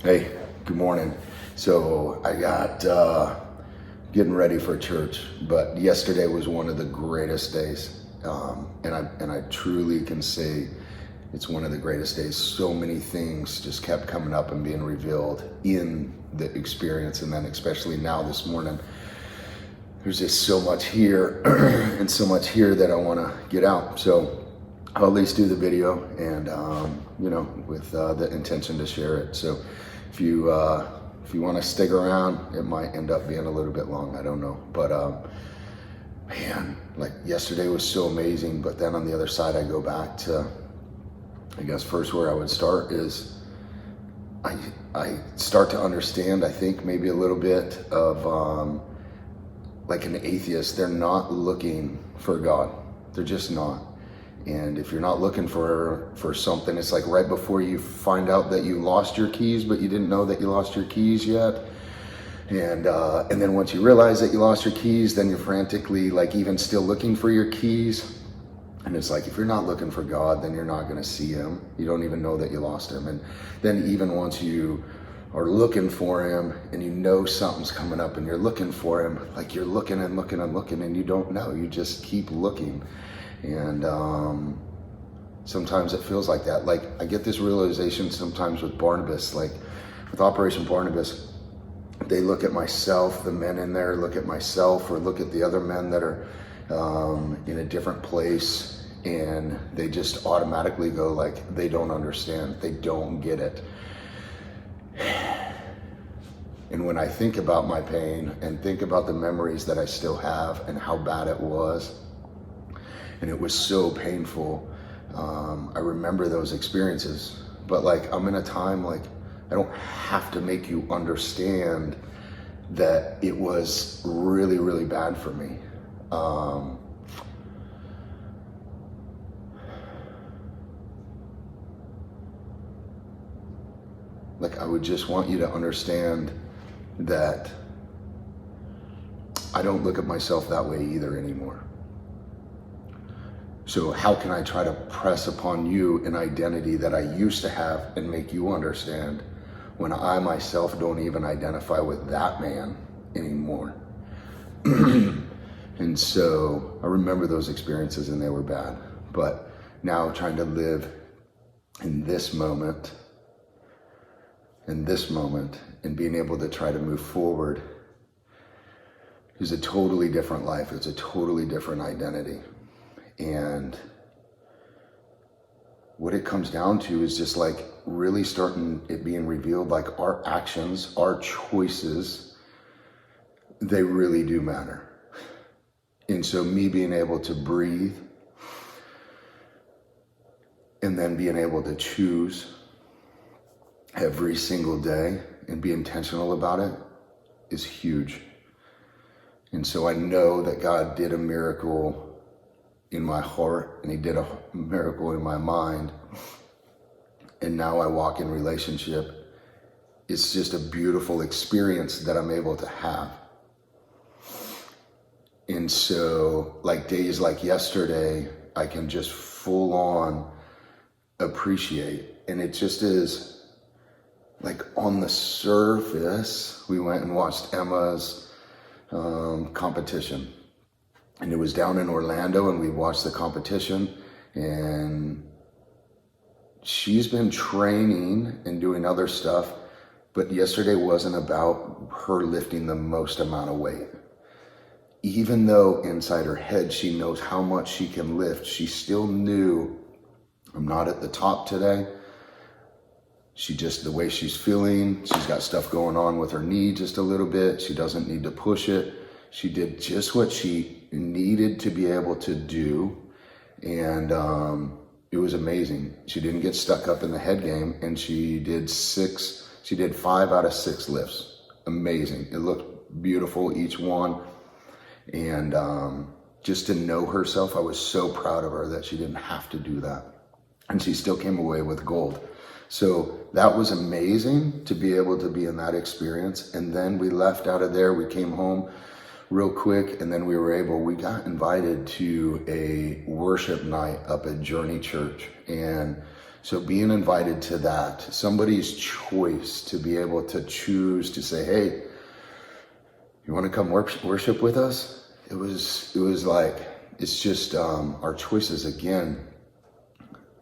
Hey, good morning. So I got getting ready for church, but yesterday was one of the greatest days, and I truly can say it's one of the greatest days. So many things just kept coming up and being revealed in the experience, and then especially now this morning, there's just so much here and so much here that I want to get out. So I'll at least do the video, and with the intention to share it. So if you want to stick around, it might end up being a little bit long. I don't know, but man, like yesterday was so amazing. But then on the other side, I go back to, I guess first where I would start is I start to understand. I think maybe a little bit of like an atheist. They're not looking for God. They're just not. And if you're not looking for something, it's like right before you find out that you lost your keys, but you didn't know that you lost your keys yet. And then once you realize that you lost your keys, then you're frantically like even still looking for your keys. And it's like, if you're not looking for God, then you're not going to see him. You don't even know that you lost him. And then even once you are looking for him and you know something's coming up and you're looking for him, like you're looking and looking and looking and you don't know, you just keep looking. And sometimes it feels like that. Like I get this realization sometimes with Barnabas, like with Operation Barnabas, they look at myself, the men in there look at myself or look at the other men that are in a different place, and they just automatically go like, they don't understand, they don't get it. And when I think about my pain and think about the memories that I still have and how bad it was, and it was so painful, I remember those experiences. But like, I'm in a time like, I don't have to make you understand that it was really, really bad for me. Like I would just want you to understand that I don't look at myself that way either anymore. So how can I try to press upon you an identity that I used to have and make you understand when I myself don't even identify with that man anymore? And so I remember those experiences and they were bad, but now trying to live in this moment, and being able to try to move forward is a totally different life. It's a totally different identity. And what it comes down to is just like really starting it being revealed, like our actions, our choices, they really do matter. And so me being able to breathe and then being able to choose every single day and be intentional about it is huge. And so I know that God did a miracle in my heart and he did a miracle in my mind. And now I walk in relationship. It's just a beautiful experience that I'm able to have. And so like days like yesterday, I can just full on appreciate. And it just is like on the surface, we went and watched Emma's competition. And it was down in Orlando and we watched the competition, and she's been training and doing other stuff, but yesterday wasn't about her lifting the most amount of weight. Even though inside her head, she knows how much she can lift, she still knew, I'm not at the top today. She just, the way she's feeling, she's got stuff going on with her knee just a little bit. She doesn't need to push it. She did just what she needed to be able to do. And it was amazing. She didn't get stuck up in the head game, and she did 5 out of 6 lifts. Amazing. It looked beautiful, each one. And just to know herself, I was so proud of her that she didn't have to do that. And she still came away with gold. So that was amazing to be able to be in that experience. And then we left out of there, we came home real quick, and then we got invited to a worship night up at Journey Church. And So being invited to that, somebody's choice to be able to choose to say, hey, you want to come worship with us? It was like, it's just our choices again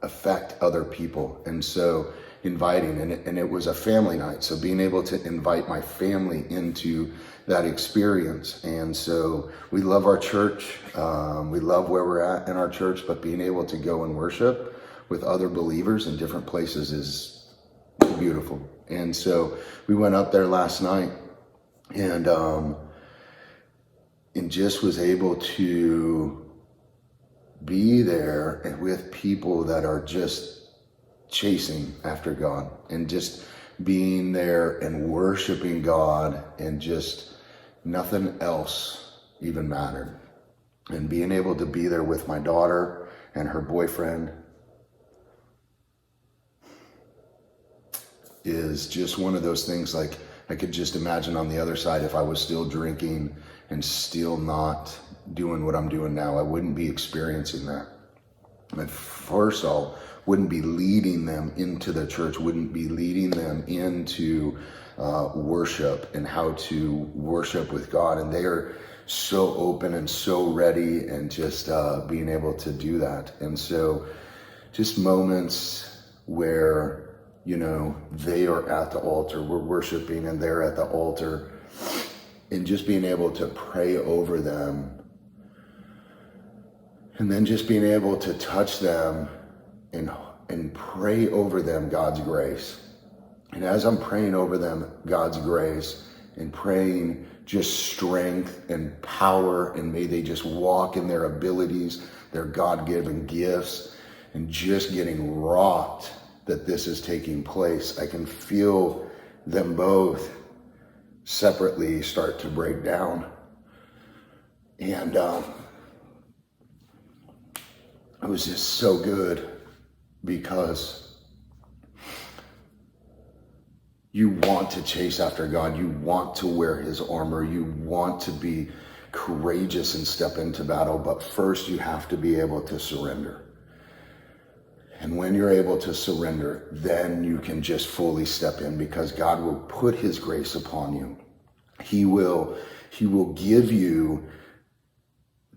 affect other people. And so inviting, and it was a family night. So being able to invite my family into that experience. And so we love our church. We love where we're at in our church, but being able to go and worship with other believers in different places is beautiful. And so we went up there last night and just was able to be there and with people that are just chasing after God and just being there and worshiping God, and just nothing else even mattered. And being able to be there with my daughter and her boyfriend is just one of those things. Like, I could just imagine on the other side, if I was still drinking and still not doing what I'm doing now, I wouldn't be experiencing that. And first of all, wouldn't be leading them into the church, wouldn't be leading them into worship and how to worship with God. And they are so open and so ready, and just being able to do that. And so just moments where, you know, they are at the altar, we're worshiping, and they're at the altar, and just being able to pray over them, and then just being able to touch them and pray over them God's grace. And as I'm praying over them God's grace and praying just strength and power, and may they just walk in their abilities, their God-given gifts, and just getting rocked that this is taking place, I can feel them both separately start to break down. And it was just so good, because you want to chase after God. You want to wear his armor. You want to be courageous and step into battle. But first you have to be able to surrender. And when you're able to surrender, then you can just fully step in, because God will put his grace upon you. He will give you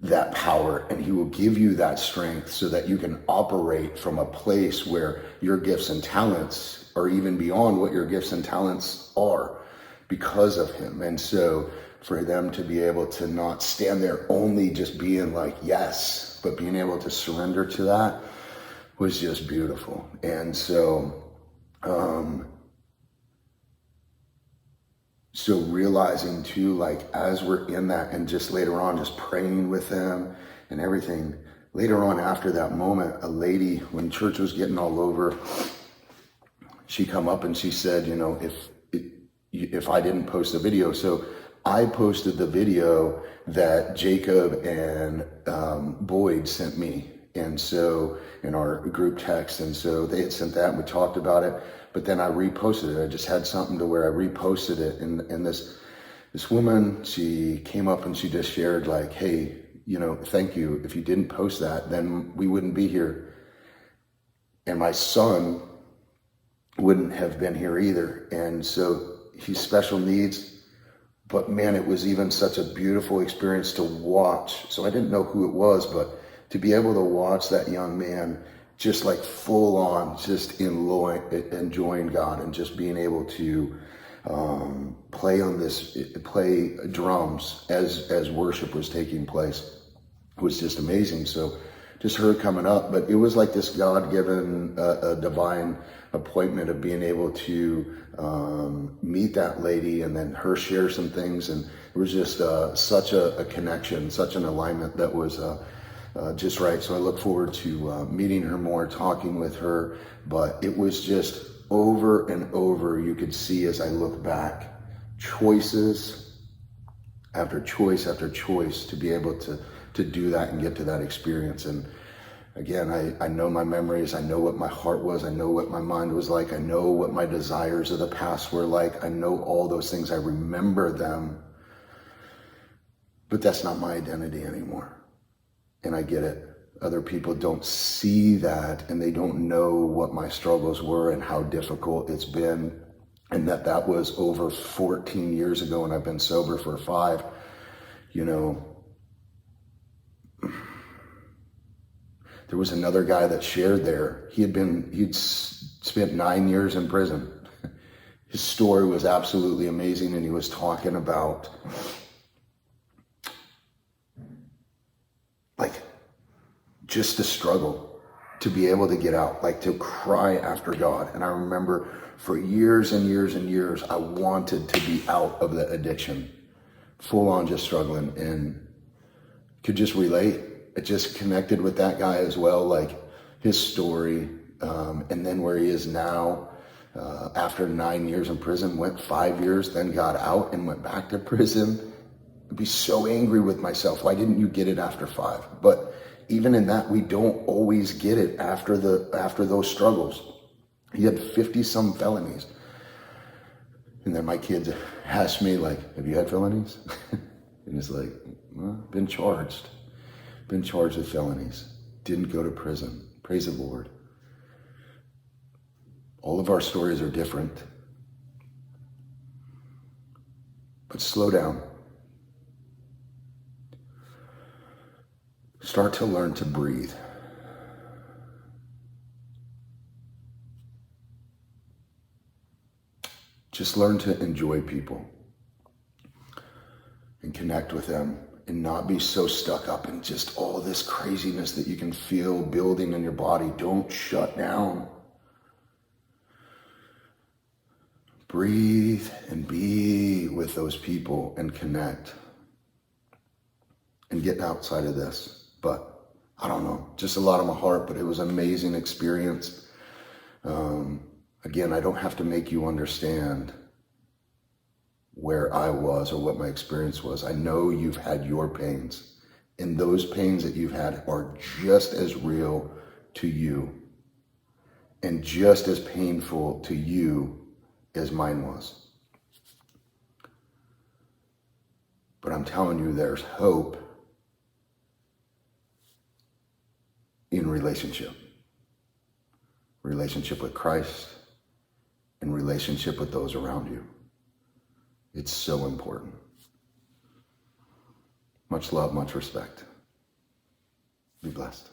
that power, and he will give you that strength so that you can operate from a place where your gifts and talents are even beyond what your gifts and talents are, because of him. And so for them to be able to not stand there only just being like, yes, but being able to surrender to that was just beautiful. And so so realizing too, like, as we're in that, and just later on, just praying with them and everything, later on after that moment, a lady, when church was getting all over, she come up and she said, you know, if I didn't post the video. So I posted the video that Jacob and Boyd sent me. And so in our group text, and so they had sent that and we talked about it, but then I reposted it. I just had something to where I reposted it. And this woman, she came up and she just shared like, hey, you know, thank you. If you didn't post that, then we wouldn't be here. And my son wouldn't have been here either. And so he's special needs, but man, it was even such a beautiful experience to watch. So I didn't know who it was, but to be able to watch that young man just like full on, just enjoying God, and just being able to play drums as worship was taking place was just amazing. So just her coming up, but it was like this God-given a divine appointment of being able to meet that lady, and then her share some things, and it was just such a connection, such an alignment that was just right. So I look forward to meeting her more, talking with her, but it was just over and over, you could see as I look back, choices after choice after choice to be able to do that and get to that experience. And again, I know my memories, I know what my heart was, I know what my mind was like, I know what my desires of the past were like, I know all those things, I remember them, but that's not my identity anymore. And I get it. other people don't see that, and they don't know what my struggles were and how difficult it's been, and that was over 14 years ago, and I've been sober for 5. You know, there was another guy that shared there. He'd spent 9 years in prison. His story was absolutely amazing, and he was talking about like just the struggle to be able to get out, like to cry after God. And I remember for years and years and years, I wanted to be out of the addiction, full on just struggling, and could just relate. It just connected with that guy as well, like his story, and then where he is now. After 9 years in prison, went 5 years, then got out and went back to prison. I'd be so angry with myself. Why didn't you get it after 5? But even in that, we don't always get it after those struggles. He had 50 some felonies. And then my kids asked me, like, have you had felonies? And it's like, well, been charged with felonies. Didn't go to prison. Praise the Lord. All of our stories are different. But slow down. Start to learn to breathe. Just learn to enjoy people and connect with them and not be so stuck up in just all this craziness that you can feel building in your body. Don't shut down. Breathe and be with those people and connect and get outside of this. But I don't know, just a lot on my heart, but it was an amazing experience. Again, I don't have to make you understand where I was or what my experience was. I know you've had your pains, and those pains that you've had are just as real to you and just as painful to you as mine was. But I'm telling you, there's hope in relationship with Christ, and relationship with those around you. It's so important. Much love, much respect. Be blessed.